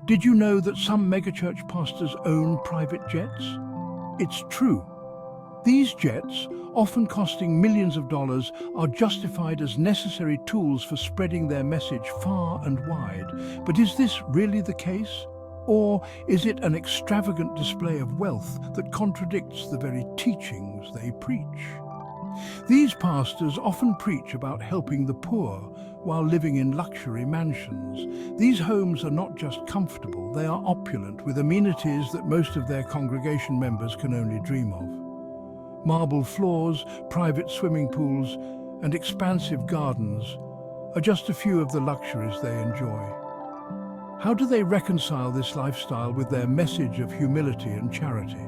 Did you know that some megachurch pastors own private jets? It's true. These jets, often costing millions of dollars, are justified as necessary tools for spreading their message far and wide. But is this really the case? Or is it an extravagant display of wealth that contradicts the very teachings they preach? These pastors often preach about helping the poor while living in luxury mansions. These homes are not just comfortable, they are opulent with amenities that most of their congregation members can only dream of. Marble floors, private swimming pools, and expansive gardens are just a few of the luxuries they enjoy. How do they reconcile this lifestyle with their message of humility and charity?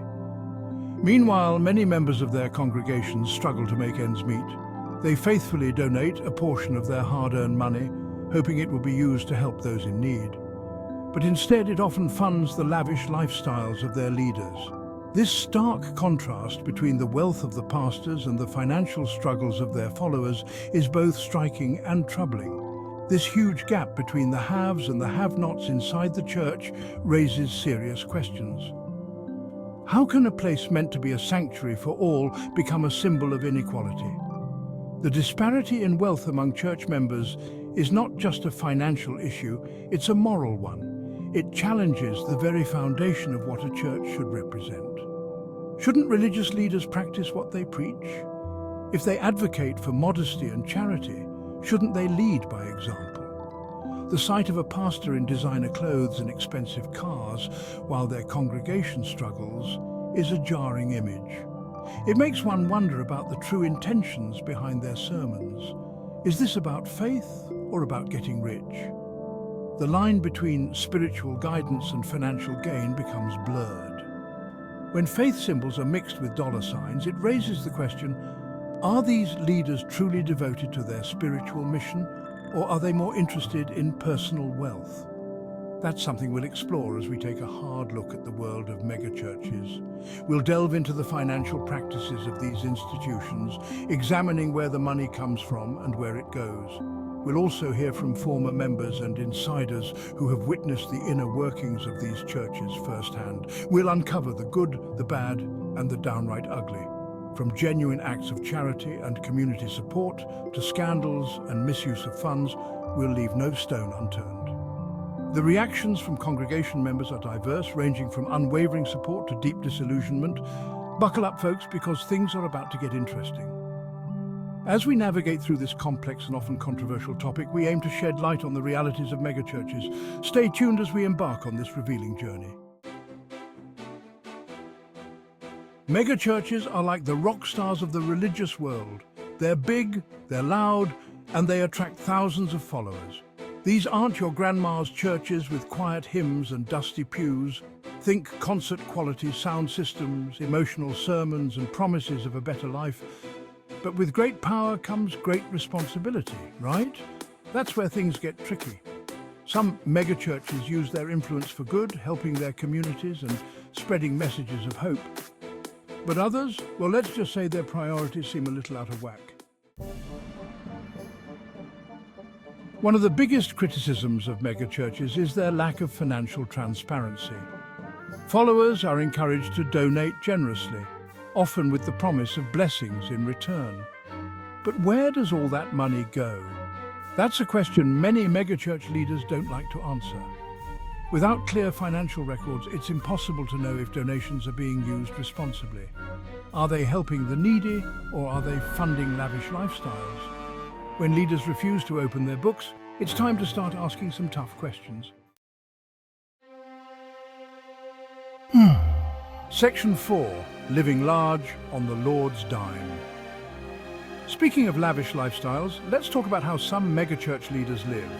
Meanwhile, many members of their congregations struggle to make ends meet. They faithfully donate a portion of their hard-earned money, hoping it will be used to help those in need. But instead, it often funds the lavish lifestyles of their leaders. This stark contrast between the wealth of the pastors and the financial struggles of their followers is both striking and troubling. This huge gap between the haves and the have-nots inside the church raises serious questions. How can a place meant to be a sanctuary for all become a symbol of inequality? The disparity in wealth among church members is not just a financial issue, it's a moral one. It challenges the very foundation of what a church should represent. Shouldn't religious leaders practice what they preach? If they advocate for modesty and charity, shouldn't they lead by example? The sight of a pastor in designer clothes and expensive cars while their congregation struggles is a jarring image. It makes one wonder about the true intentions behind their sermons. Is this about faith or about getting rich? The line between spiritual guidance and financial gain becomes blurred. When faith symbols are mixed with dollar signs, it raises the question, are these leaders truly devoted to their spiritual mission, or are they more interested in personal wealth? That's something we'll explore as we take a hard look at the world of megachurches. We'll delve into the financial practices of these institutions, examining where the money comes from and where it goes. We'll also hear from former members and insiders who have witnessed the inner workings of these churches firsthand. We'll uncover the good, the bad, and the downright ugly. From genuine acts of charity and community support to scandals and misuse of funds, we'll leave no stone unturned. The reactions from congregation members are diverse, ranging from unwavering support to deep disillusionment. Buckle up, folks, because things are about to get interesting. As we navigate through this complex and often controversial topic, we aim to shed light on the realities of megachurches. Stay tuned as we embark on this revealing journey. Megachurches are like the rock stars of the religious world. They're big, they're loud, and they attract thousands of followers. These aren't your grandma's churches with quiet hymns and dusty pews. Think concert quality sound systems, emotional sermons, and promises of a better life. But with great power comes great responsibility, right? That's where things get tricky. Some megachurches use their influence for good, helping their communities and spreading messages of hope. But others, well, let's just say their priorities seem a little out of whack. One of the biggest criticisms of megachurches is their lack of financial transparency. Followers are encouraged to donate generously, often with the promise of blessings in return. But where does all that money go? That's a question many megachurch leaders don't like to answer. Without clear financial records, it's impossible to know if donations are being used responsibly. Are they helping the needy, or are they funding lavish lifestyles? When leaders refuse to open their books, it's time to start asking some tough questions. Section 4. Living large on the Lord's dime. Speaking of lavish lifestyles, let's talk about how some megachurch leaders live.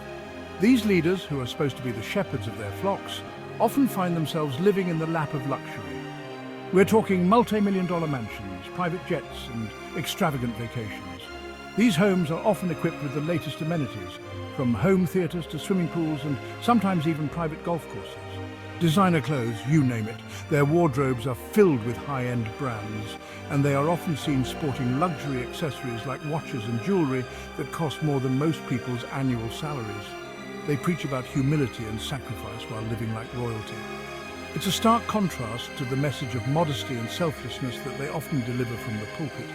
These leaders, who are supposed to be the shepherds of their flocks, often find themselves living in the lap of luxury. We're talking multi-million-dollar mansions, private jets, and extravagant vacations. These homes are often equipped with the latest amenities, from home theaters to swimming pools and sometimes even private golf courses. Designer clothes, you name it. Their wardrobes are filled with high-end brands, and they are often seen sporting luxury accessories like watches and jewelry that cost more than most people's annual salaries. They preach about humility and sacrifice while living like royalty. It's a stark contrast to the message of modesty and selflessness that they often deliver from the pulpit.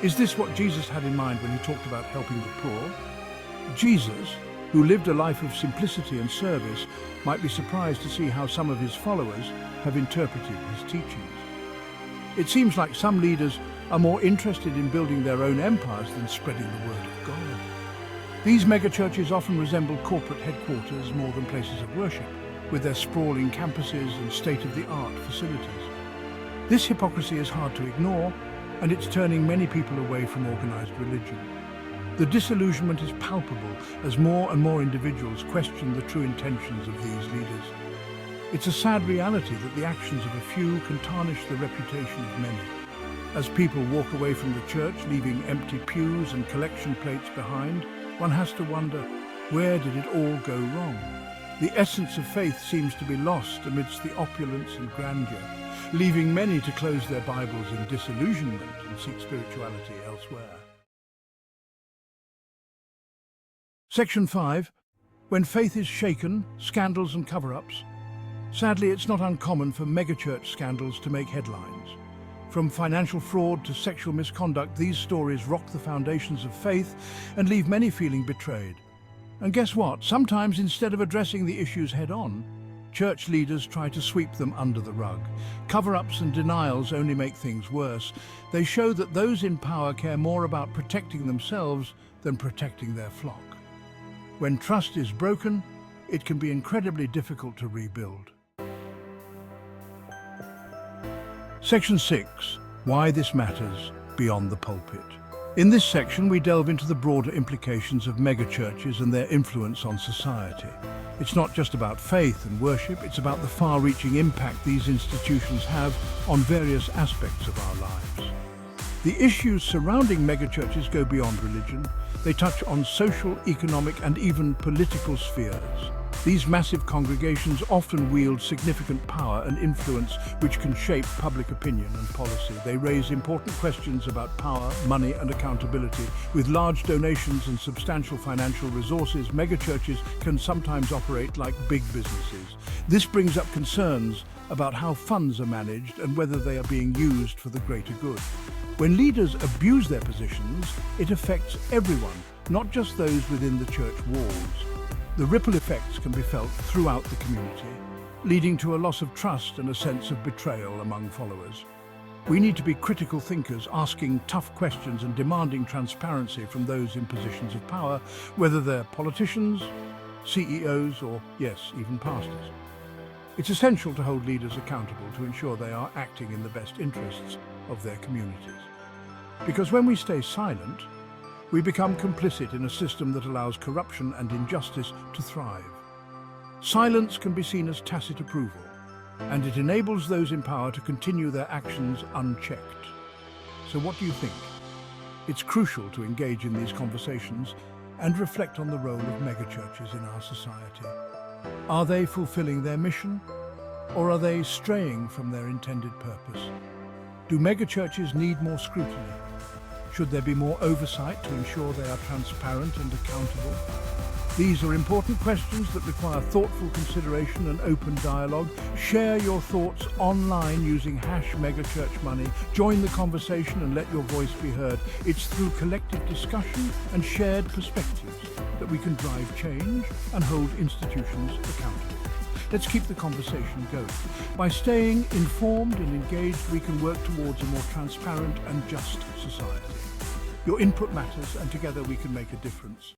Is this what Jesus had in mind when he talked about helping the poor? Jesus, who lived a life of simplicity and service, might be surprised to see how some of his followers have interpreted his teachings. It seems like some leaders are more interested in building their own empires than spreading the word of God. These megachurches often resemble corporate headquarters more than places of worship, with their sprawling campuses and state-of-the-art facilities. This hypocrisy is hard to ignore, and it's turning many people away from organized religion. The disillusionment is palpable as more and more individuals question the true intentions of these leaders. It's a sad reality that the actions of a few can tarnish the reputation of many. As people walk away from the church, leaving empty pews and collection plates behind, one has to wonder, where did it all go wrong? The essence of faith seems to be lost amidst the opulence and grandeur, leaving many to close their Bibles in disillusionment and seek spirituality elsewhere. Section 5. When faith is shaken, scandals and cover-ups. Sadly, it's not uncommon for megachurch scandals to make headlines. From financial fraud to sexual misconduct, these stories rock the foundations of faith and leave many feeling betrayed. And guess what? Sometimes, instead of addressing the issues head-on, church leaders try to sweep them under the rug. Cover-ups and denials only make things worse. They show that those in power care more about protecting themselves than protecting their flock. When trust is broken, it can be incredibly difficult to rebuild. Section 6. Why this matters beyond the pulpit. In this section, we delve into the broader implications of megachurches and their influence on society. It's not just about faith and worship, it's about the far-reaching impact these institutions have on various aspects of our lives. The issues surrounding megachurches go beyond religion. They touch on social, economic, and even political spheres. These massive congregations often wield significant power and influence which can shape public opinion and policy. They raise important questions about power, money, and accountability. With large donations and substantial financial resources, megachurches can sometimes operate like big businesses. This brings up concerns about how funds are managed and whether they are being used for the greater good. When leaders abuse their positions, it affects everyone, not just those within the church walls. The ripple effects can be felt throughout the community, leading to a loss of trust and a sense of betrayal among followers. We need to be critical thinkers, asking tough questions and demanding transparency from those in positions of power, whether they're politicians, CEOs, or, yes, even pastors. It's essential to hold leaders accountable to ensure they are acting in the best interests of their communities. Because when we stay silent, we become complicit in a system that allows corruption and injustice to thrive. Silence can be seen as tacit approval, and it enables those in power to continue their actions unchecked. So what do you think? It's crucial to engage in these conversations and reflect on the role of megachurches in our society. Are they fulfilling their mission, or are they straying from their intended purpose? Do megachurches need more scrutiny? Should there be more oversight to ensure they are transparent and accountable? These are important questions that require thoughtful consideration and open dialogue. Share your thoughts online using #megachurchmoney. Join the conversation and let your voice be heard. It's through collective discussion and shared perspectives that we can drive change and hold institutions accountable. Let's keep the conversation going. By staying informed and engaged, we can work towards a more transparent and just society. Your input matters, and together we can make a difference.